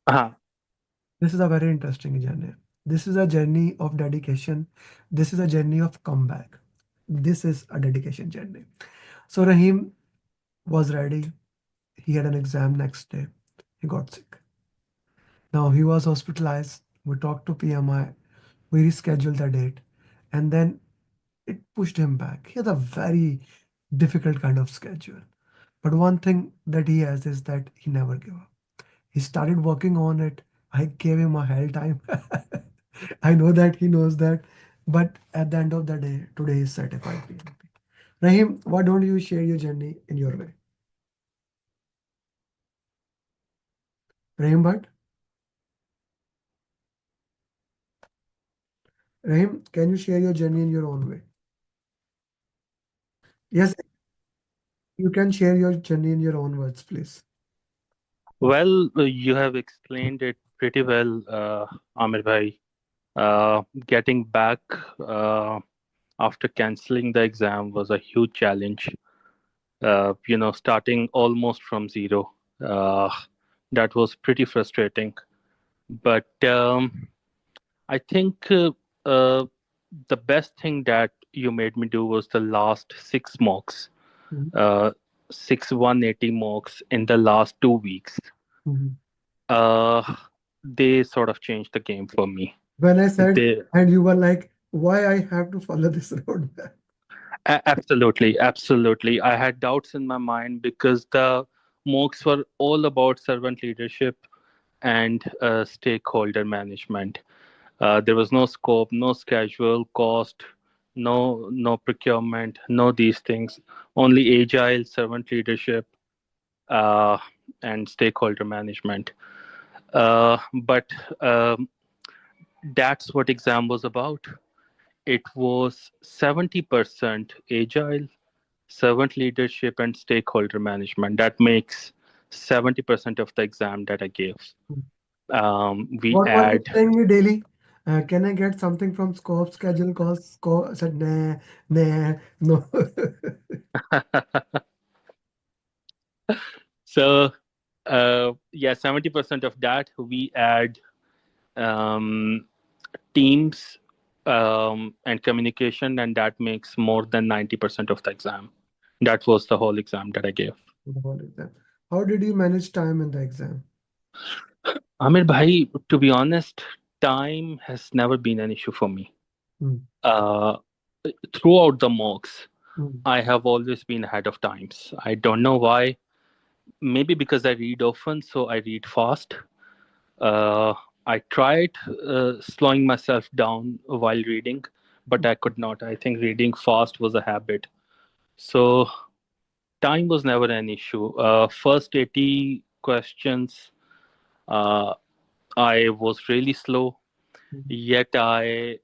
Uh-huh. This is a very interesting journey. This is a journey of dedication. This is a journey of comeback. This is a dedication journey. So Rahim was ready. He had an exam next day. He got sick. Now he was hospitalized. We talked to PMI. We rescheduled the date. And then it pushed him back. He has a very difficult kind of schedule. But one thing that he has is that he never gave up. He started working on it. I gave him a hell time. I know that he knows that. But at the end of the day, today is certified PMP. Rahim, why don't you share your journey in your way? Rahim Butt, Rahim, can you share your journey in your own way? Yes, you can share your journey in your own words, please. Well, you have explained it pretty well, Amir bhai. Getting back uh, after canceling the exam was a huge challenge. Starting almost from zero. Uh, that was pretty frustrating. But I think uh, the best thing that you made me do was the last six mocks, Mhm, uh, six 180 mocks in the last 2 weeks. mhm. Uh, they sort of changed the game for me. When I said, They and you were like, why I have to follow this roadmap? Absolutely, absolutely. I had doubts in my mind because the mocks were all about servant leadership and stakeholder management. There was no scope, no schedule, cost, no procurement, no these things. Only agile servant leadership uh, and stakeholder management. But um, that's what exam was about. It was 70% agile, servant leadership, and stakeholder management. That makes 70% of the exam that I gave. We What was you add saying me daily? Can I get something from scope schedule calls? Scope I said nah, nah, no. so yeah, 70% of that we add um, teams and communication, and that makes more than 90% of the exam. That was the whole exam that I gave. What is that? How did you manage time in the exam? Amir bhai, to be honest, time has never been an issue for me. Mm, Uh, Throughout the mocks, mm, I have always been ahead of times. I don't know why. Maybe because I read often, so I read fast. Uh, I tried slowing myself down while reading, but I could not. I think reading fast was a habit. So time was never an issue. First 80 questions, uh, I was really slow, mm. yet I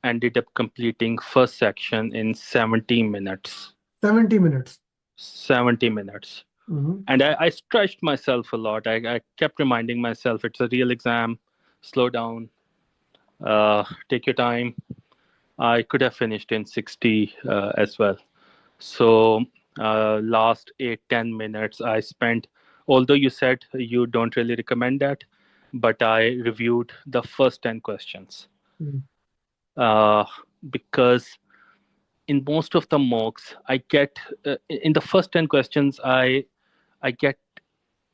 ended up completing first section in 70 minutes. 70 minutes. 70 minutes. Mhm, And I stretched myself a lot. I kept reminding myself it's a real exam. Slow down. Take your time. I could have finished in 60 as well. So last 8-10 minutes I spent. Although you said you don't really recommend that, but I reviewed the first 10 questions mm, uh, because in most of the mocks I get in the first 10 questions I get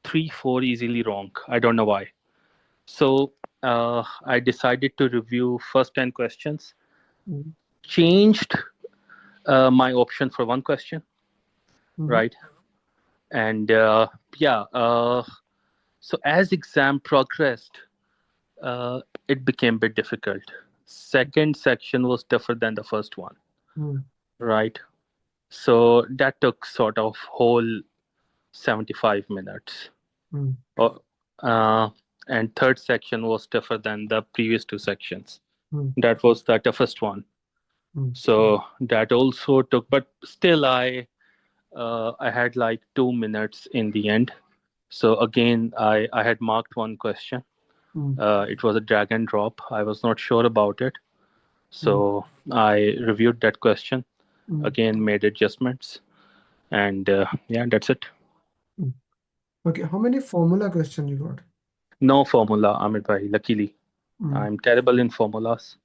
3-4 easily wrong. I don't know why. So I decided to review first 10 questions. mm, Changed my option for one question, mhm, right? And yeah, so as exam progressed, uh, it became a bit difficult. Second section was tougher than the first one, mm, right? So that took sort of whole 75 minutes. mm, Uh, uh, and third section was tougher than the previous two sections. mm, That was the toughest one. mm, So that also took, but still, I had like 2 minutes in the end. So again, I had marked one question. mm, It was a drag and drop. I was not sure about it, mm, so I reviewed that question mm, again, made adjustments, and yeah, that's it. mm. Okay, how many formula questions you got? No formula, Amir bhai, luckily. Mm, I'm terrible in formulas.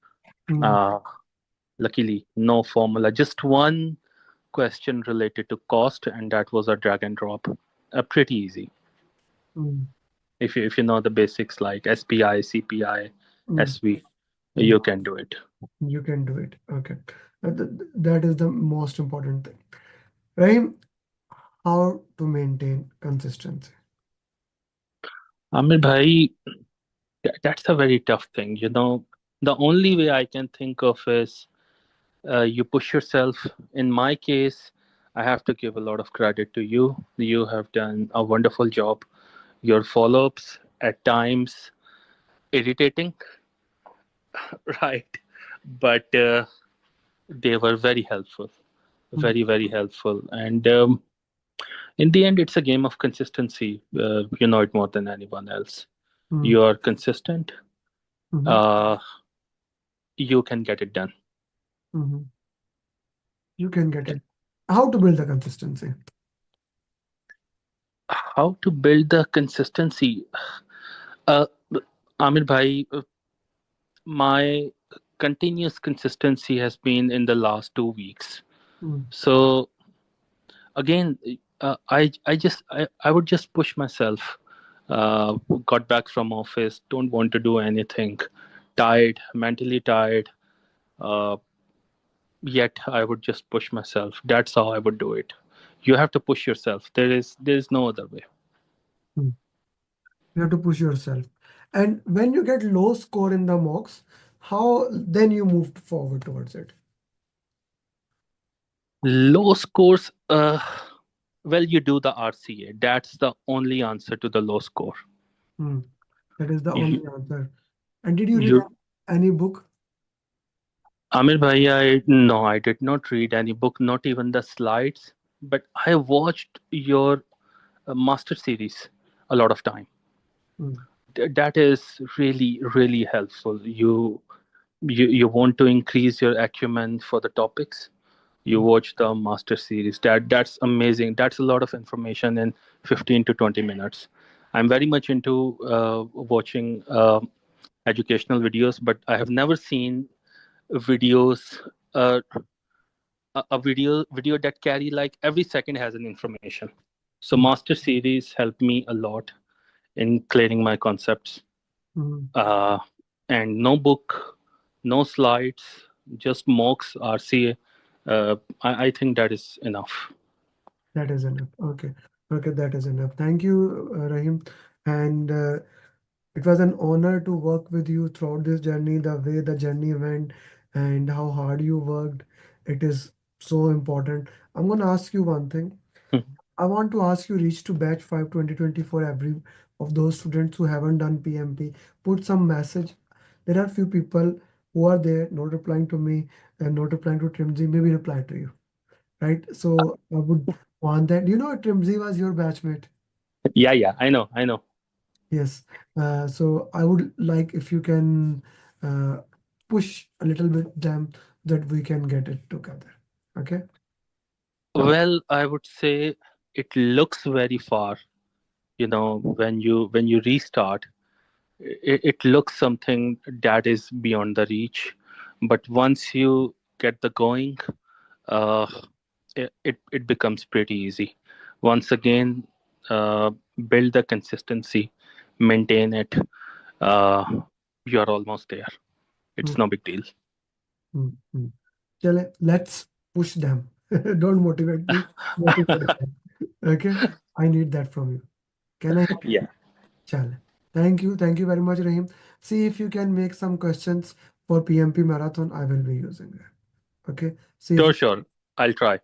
mm, uh, Luckily no formula, just one question related to cost, and that was a drag and drop. Pretty easy. mm, If you know the basics like SPI, CPI, mm, SV, mm. you can do it. You can do it. Okay. That is the most important thing. Rahim, how to maintain consistency? Amir bhai, that's a very tough thing. The only way I can think of is you push yourself. In my case, I have to give a lot of credit to you. You have done a wonderful job. Your follow-ups at times irritating, right? But they were very helpful, Mm, very, very helpful. And in the end, it's a game of consistency. You know it more than anyone else. mm, You are consistent, mhm, uh, you can get it done. mhm. You can get it. How to build the consistency? How to build the consistency? Uh, Amir bhai, my continuous consistency has been in the last 2 weeks. Mm, So again, I would just push myself. Got back from office, don't want to do anything, tired, mentally tired. Uh, Yet I would just push myself. That's how I would do it. You have to push yourself. There is no other way. mm. You have to push yourself. And when you get low score in the mocks, how then you move forward towards it? Low scores. Well, you do the RCA. That's the only answer to the low score. Mm. That is the only You, answer. And did you read you any book? Amir bhai, no, I did not read any book, not even the slides. But I watched your master series a lot of time. Mm, That is really, really helpful. You want to increase your acumen for the topics. You mm, watch the master series. That's amazing. That's a lot of information in 15 to 20 minutes. I'm very much into watching educational videos, but I have never seen videos, uh, a video that carry like every second has an information. So mm, master series helped me a lot in clearing my concepts. mm. uh, and no book, no slides, just mocks, RCA. I think that is enough. That is enough. Okay. Okay, that is enough. Thank you, Rahim. And it was an honor to work with you throughout this journey, the way the journey went and how hard you worked. It is so important. I'm going to ask you one thing. I want to ask you reach to batch 5 2024 every of those students who haven't done PMP. Put some message. There are few people who are there not replying to me and not replying to Trimji, maybe reply to you, right? So I would want that. You know, Trimzi was your batchmate. Yeah, yeah, I know. Yes. So I would like if you can uh, push a little bit them that we can get it together. Okay. Well, I would say it looks very far. When you restart, it looks something that is beyond the reach. But once you get the going, uh, it becomes pretty easy. Once again, uh, build the consistency, maintain it. Uh, you're almost there. Mm, It's no big deal. mm, mm. Chale, let's push them. Don't motivate me. Motivate them. Okay. I need that from you. Can I? Yeah, Chale. Thank you. Thank you very much, Rahim. See if you can make some questions for PMP marathon. I will be using that. Okay. See if sure, you sure. I'll try.